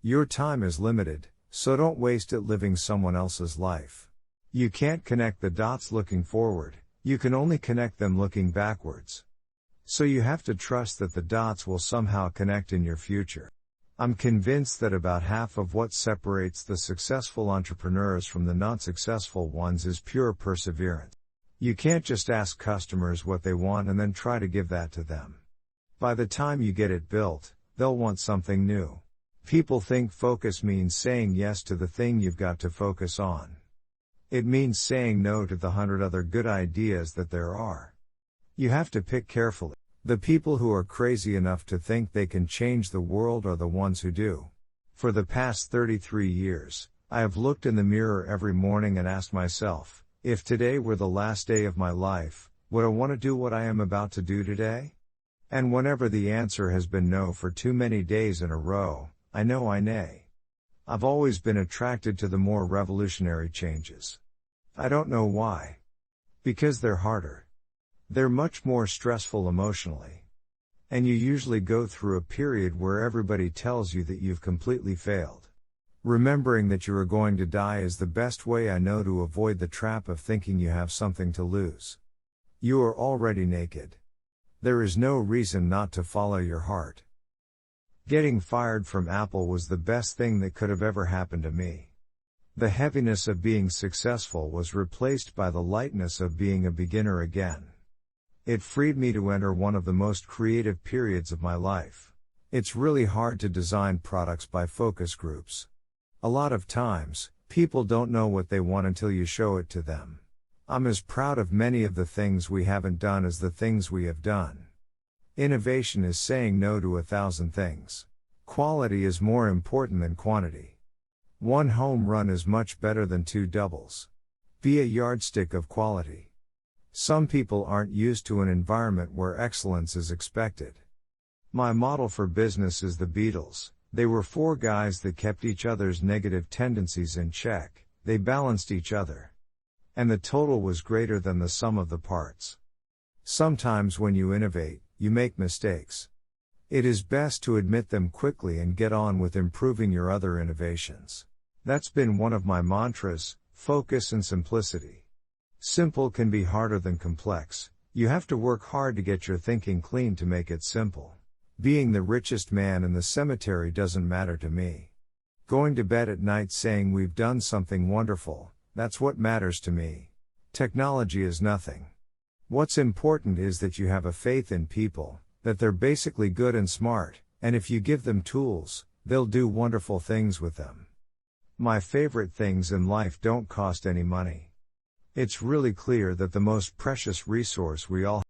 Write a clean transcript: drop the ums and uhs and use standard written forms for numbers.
Your time is limited, so don't waste it living someone else's life. You can't connect the dots looking forward, you can only connect them looking backwards. So you have to trust that the dots will somehow connect in your future. I'm convinced that about half of what separates the successful entrepreneurs from the non-successful ones is pure perseverance. You can't just ask customers what they want and then try to give that to them. By the time you get it built, they'll want something new. People think focus means saying yes to the thing you've got to focus on. It means saying no to the 100 other good ideas that there are. You have to pick carefully. The people who are crazy enough to think they can change the world are the ones who do. For the past 33 years, I have looked in the mirror every morning and asked myself, if today were the last day of my life, would I want to do what I am about to do today? And whenever the answer has been no for too many days in a row, I know I nay. I've always been attracted to the more revolutionary changes. I don't know why. Because they're harder. They're much more stressful emotionally. And you usually go through a period where everybody tells you that you've completely failed. Remembering that you are going to die is the best way I know to avoid the trap of thinking you have something to lose. You are already naked. There is no reason not to follow your heart. Getting fired from Apple was the best thing that could have ever happened to me. The heaviness of being successful was replaced by the lightness of being a beginner again. It freed me to enter one of the most creative periods of my life. It's really hard to design products by focus groups. A lot of times, people don't know what they want until you show it to them. I'm as proud of many of the things we haven't done as the things we have done. Innovation is saying no to 1,000 things. Quality is more important than quantity. One home run is much better than 2 doubles. Be a yardstick of quality. Some people aren't used to an environment where excellence is expected. My model for business is the Beatles. They were 4 guys that kept each other's negative tendencies in check, they balanced each other. And the total was greater than the sum of the parts. Sometimes when you innovate, you make mistakes. It is best to admit them quickly and get on with improving your other innovations. That's been one of my mantras, focus and simplicity. Simple can be harder than complex. You have to work hard to get your thinking clean to make it simple. Being the richest man in the cemetery doesn't matter to me. Going to bed at night saying we've done something wonderful, that's what matters to me. Technology is nothing. What's important is that you have a faith in people, that they're basically good and smart, and if you give them tools, they'll do wonderful things with them. My favorite things in life don't cost any money. It's really clear that the most precious resource we all